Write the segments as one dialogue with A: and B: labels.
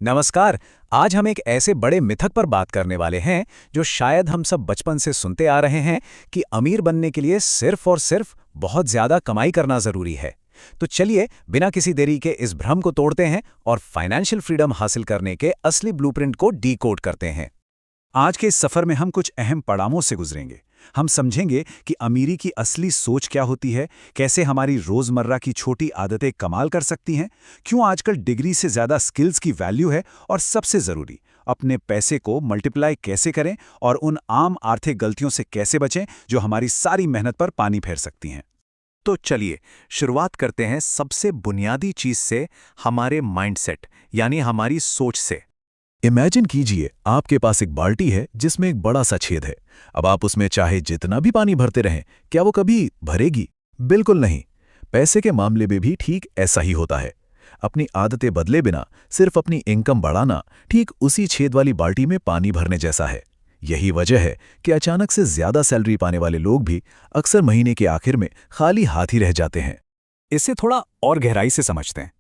A: नमस्कार। आज हम एक ऐसे बड़े मिथक पर बात करने वाले हैं जो शायद हम सब बचपन से सुनते आ रहे हैं कि अमीर बनने के लिए सिर्फ और सिर्फ बहुत ज्यादा कमाई करना जरूरी है। तो चलिए बिना किसी देरी के इस भ्रम को तोड़ते हैं और फाइनेंशियल फ्रीडम हासिल करने के असली ब्लूप्रिंट को डीकोड करते हैं। आज के इस सफर में हम कुछ अहम पड़ावों से गुजरेंगे। हम समझेंगे कि अमीरी की असली सोच क्या होती है, कैसे हमारी रोजमर्रा की छोटी आदतें कमाल कर सकती हैं, क्यों आजकल डिग्री से ज्यादा स्किल्स की वैल्यू है, और सबसे जरूरी, अपने पैसे को मल्टीप्लाई कैसे करें और उन आम आर्थिक गलतियों से कैसे बचें जो हमारी सारी मेहनत पर पानी फेर सकती हैं। तो चलिए शुरुआत करते हैं सबसे बुनियादी चीज से, हमारे माइंडसेट यानी हमारी सोच से। इमेजिन कीजिए आपके पास एक बाल्टी है जिसमें एक बड़ा सा छेद है। अब आप उसमें चाहे जितना भी पानी भरते रहें, क्या वो कभी भरेगी? बिल्कुल नहीं। पैसे के मामले में भी ठीक ऐसा ही होता है। अपनी आदतें बदले बिना सिर्फ अपनी इनकम बढ़ाना ठीक उसी छेद वाली बाल्टी में पानी भरने जैसा है। यही वजह है कि अचानक से ज्यादा सैलरी पाने वाले लोग भी अक्सर महीने के आखिर में खाली हाथ ही रह जाते हैं। इसे थोड़ा और गहराई से समझते हैं।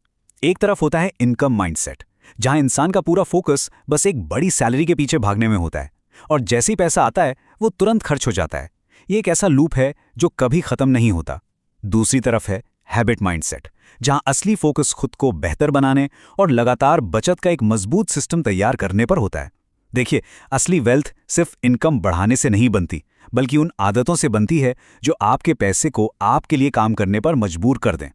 A: एक तरफ होता है इनकम माइंडसेट, जहां इंसान का पूरा फोकस बस एक बड़ी सैलरी के पीछे भागने में होता है, और जैसे ही पैसा आता है वो तुरंत खर्च हो जाता है। ये एक ऐसा लूप है जो कभी खत्म नहीं होता। दूसरी तरफ है हैबिट माइंडसेट, जहां असली फोकस खुद को बेहतर बनाने और लगातार बचत का एक मजबूत सिस्टम तैयार करने पर होता है। देखिए, असली वेल्थ सिर्फ इनकम बढ़ाने से नहीं बनती, बल्कि उन आदतों से बनती है जो आपके पैसे को आपके लिए काम करने पर मजबूर कर दें।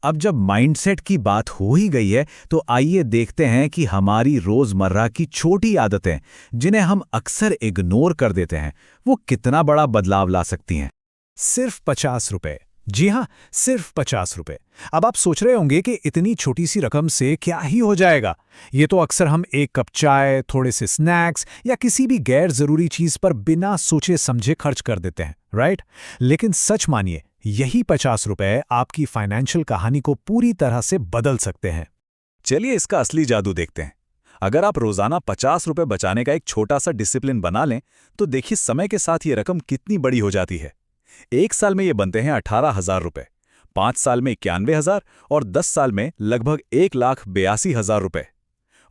A: अब जब माइंडसेट की बात हो ही गई है, तो आइए देखते हैं कि हमारी रोजमर्रा की छोटी आदतें, जिन्हें हम अक्सर इग्नोर कर देते हैं, वो कितना बड़ा बदलाव ला सकती हैं। सिर्फ 50 रुपए। जी हाँ, सिर्फ 50 रुपए। अब आप सोच रहे होंगे कि इतनी छोटी सी रकम से क्या ही हो जाएगा। ये तो अक्सर हम एक कप चाय, थोड़े से स्नैक्स या किसी भी गैर जरूरी चीज पर बिना सोचे समझे खर्च कर देते हैं, राइट? लेकिन सच मानिए, यही 50 रुपए आपकी फाइनेंशियल कहानी को पूरी तरह से बदल सकते हैं। चलिए इसका असली जादू देखते हैं। अगर आप रोजाना 50 रुपए बचाने का एक छोटा सा डिसिप्लिन बना लें, तो देखिए समय के साथ ये रकम कितनी बड़ी हो जाती है। 1 साल में ये बनते हैं 18,000 रुपए, 5 साल में 91,000, और 10 साल में लगभग 1,82,000 रुपए।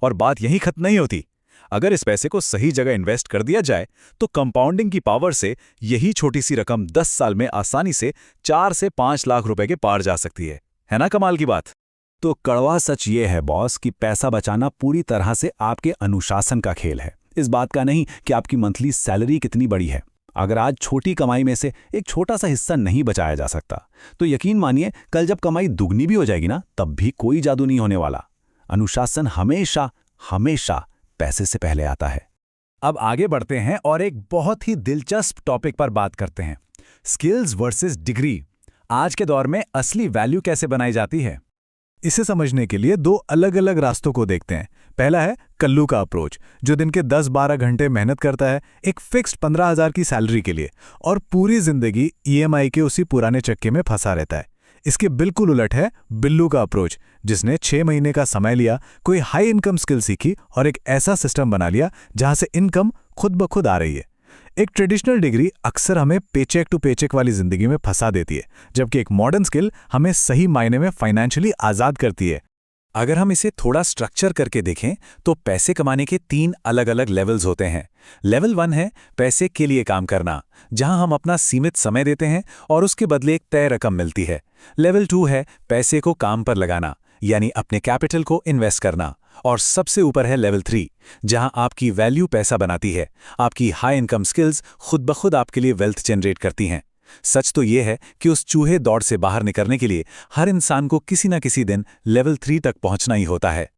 A: और बात यहीं खत्म नहीं होती। अगर इस पैसे को सही जगह इन्वेस्ट कर दिया जाए, तो कंपाउंडिंग की पावर से यही छोटी सी रकम 10 साल में आसानी से 4 से 5 लाख रुपए के पार जा सकती है ना कमाल की बात? तो कड़वा सच ये है बॉस, कि पैसा बचाना पूरी तरह से आपके अनुशासन का खेल है, इस बात का नहीं कि आपकी मंथली सैलरी कितनी बड़ी है। अगर आज छोटी कमाई में से एक छोटा सा हिस्सा नहीं बचाया जा सकता, तो यकीन मानिए कल जब कमाई दुगनी भी हो जाएगी ना, तब भी कोई जादू नहीं होने वाला। अनुशासन हमेशा हमेशा पैसे से पहले आता है। अब आगे बढ़ते हैं और एक बहुत ही दिलचस्प टॉपिक पर बात करते हैं, स्किल्स वर्सेस डिग्री। आज के दौर में असली वैल्यू कैसे बनाई जाती है, इसे समझने के लिए दो अलग अलग रास्तों को देखते हैं। पहला है कल्लू का अप्रोच, जो दिन के 10-12 घंटे मेहनत करता है एक फिक्स्ड 15,000 की सैलरी के लिए, और पूरी जिंदगी ईएमआई के उसी पुराने चक्के में फंसा रहता है। इसके बिल्कुल उलट है बिल्लू का अप्रोच, जिसने 6 महीने का समय लिया, कोई हाई इनकम स्किल सीखी और एक ऐसा सिस्टम बना लिया जहां से इनकम खुद ब खुद आ रही है। एक ट्रेडिशनल डिग्री अक्सर हमें पेचेक टू पेचेक वाली जिंदगी में फंसा देती है, जबकि एक मॉडर्न स्किल हमें सही मायने में फाइनेंशियली आजाद करती है। अगर हम इसे थोड़ा स्ट्रक्चर करके देखें, तो पैसे कमाने के 3 अलग अलग लेवल्स होते हैं। लेवल 1 है पैसे के लिए काम करना, जहां हम अपना सीमित समय देते हैं और उसके बदले एक तय रकम मिलती है। लेवल 2 है पैसे को काम पर लगाना, यानी अपने कैपिटल को इन्वेस्ट करना। और सबसे ऊपर है लेवल 3, जहां आपकी वैल्यू पैसा बनाती है। आपकी हाई इनकम स्किल्स खुद ब खुद आपके लिए वेल्थ जनरेट करती हैं। सच तो यह है कि उस चूहे दौड़ से बाहर निकलने के लिए हर इंसान को किसी न किसी दिन लेवल 3 तक पहुंचना ही होता है।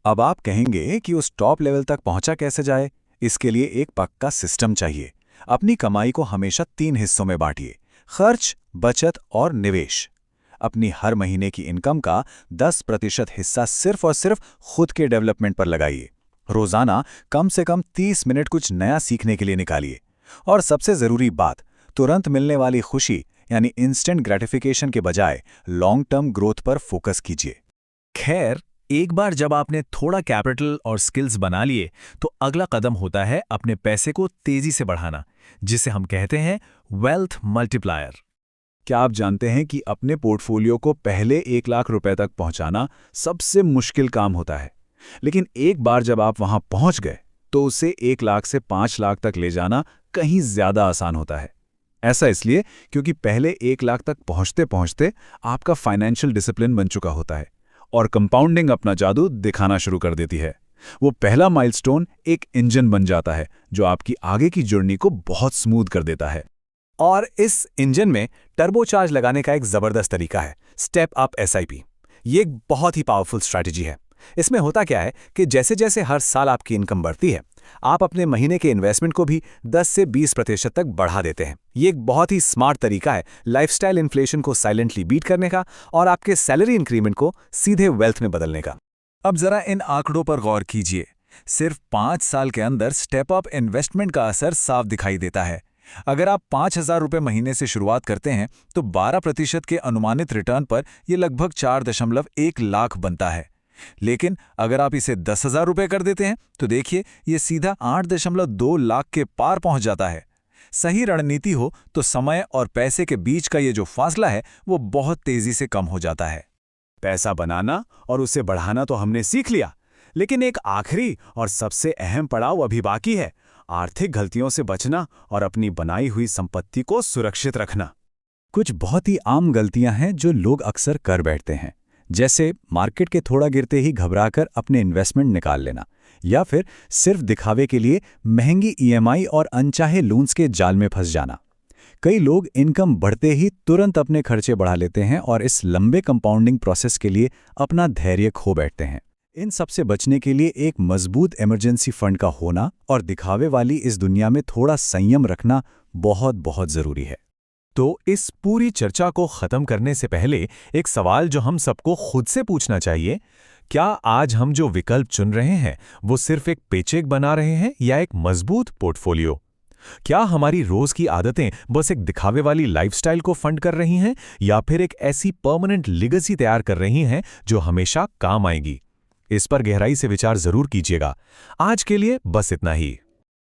A: अब आप कहेंगे कि उस टॉप लेवल तक पहुंचा कैसे जाए? इसके लिए एक पक्का सिस्टम चाहिए। अपनी कमाई को हमेशा 3 हिस्सों में बांटिए: खर्च, बचत और निवेश। अपनी हर महीने की इनकम का 10% हिस्सा सिर्फ और सिर्फ खुद के डेवलपमेंट पर लगाइए। रोजाना कम से कम 30 मिनट कुछ नया सीखने के लिए निकालिए। और सबसे जरूरी बात, तुरंत मिलने वाली खुशी यानी इंस्टेंट ग्रेटिफिकेशन के बजाय लॉन्ग टर्म ग्रोथ पर फोकस कीजिए। खैर, एक बार जब आपने थोड़ा कैपिटल और स्किल्स बना लिए, तो अगला कदम होता है अपने पैसे को तेजी से बढ़ाना, जिसे हम कहते हैं वेल्थ मल्टीप्लायर। क्या आप जानते हैं कि अपने पोर्टफोलियो को पहले 1 लाख रुपए तक पहुंचाना सबसे मुश्किल काम होता है? लेकिन एक बार जब आप वहां पहुंच गए तो उसे 1 लाख से 5 लाख तक ले जाना कहीं ज्यादा आसान होता है। ऐसा इसलिए क्योंकि पहले 1 लाख तक पहुंचते पहुंचते आपका फाइनेंशियल डिसिप्लिन बन चुका होता है और कंपाउंडिंग अपना जादू दिखाना शुरू कर देती है। वो पहला माइलस्टोन एक इंजन बन जाता है जो आपकी आगे की जर्नी को बहुत स्मूथ कर देता है। और इस इंजन में टर्बोचार्ज लगाने का एक जबरदस्त तरीका है स्टेप अप एसआईपी। ये एक बहुत ही पावरफुल स्ट्रैटेजी है। इसमें होता क्या है कि जैसे जैसे हर साल आपकी इनकम बढ़ती है, आप अपने महीने के इन्वेस्टमेंट को भी 10 से 20% तक बढ़ा देते हैं। ये एक बहुत ही स्मार्ट तरीका है लाइफस्टाइल इन्फ्लेशन को साइलेंटली बीट करने का और आपके सैलरी इंक्रीमेंट को सीधे वेल्थ में बदलने का। अब जरा इन आंकड़ों पर गौर कीजिए। सिर्फ 5 साल के अंदर स्टेप अप इन्वेस्टमेंट का असर साफ दिखाई देता है। अगर आप 5,000 रुपये महीने से शुरुआत करते हैं तो 12% के अनुमानित रिटर्न पर यह लगभग 4.1 लाख बनता है। लेकिन अगर आप इसे 10,000 रुपये कर देते हैं तो देखिए ये सीधा 8.2 लाख के पार पहुंच जाता है। सही रणनीति हो तो समय और पैसे के बीच का ये जो फासला है वो बहुत तेजी से कम हो जाता है। पैसा बनाना और उसे बढ़ाना तो हमने सीख लिया, लेकिन एक आखिरी और सबसे अहम पड़ाव अभी बाकी है, आर्थिक गलतियों से बचना और अपनी बनाई हुई संपत्ति को सुरक्षित रखना। कुछ बहुत ही आम गलतियां हैं जो लोग अक्सर कर बैठते हैं, जैसे मार्केट के थोड़ा गिरते ही घबराकर अपने इन्वेस्टमेंट निकाल लेना, या फिर सिर्फ दिखावे के लिए महंगी ईएमआई और अनचाहे लोन्स के जाल में फंस जाना। कई लोग इनकम बढ़ते ही तुरंत अपने खर्चे बढ़ा लेते हैं और इस लंबे कंपाउंडिंग प्रोसेस के लिए अपना धैर्य खो बैठते हैं। इन सब से बचने के लिए एक मजबूत इमरजेंसी फंड का होना और दिखावे वाली इस दुनिया में थोड़ा संयम रखना बहुत बहुत जरूरी है।
B: तो इस पूरी चर्चा को खत्म करने से पहले एक सवाल जो हम सबको खुद से पूछना चाहिए, क्या आज हम जो विकल्प चुन रहे हैं वो सिर्फ एक पेचेक बना रहे हैं या एक मजबूत पोर्टफोलियो? क्या हमारी रोज की आदतें बस एक दिखावे वाली लाइफस्टाइल को फंड कर रही हैं या फिर एक ऐसी परमानेंट लिगेसी तैयार कर रही हैं जो हमेशा काम आएगी? इस पर गहराई से विचार जरूर कीजिएगा। आज के लिए बस इतना ही।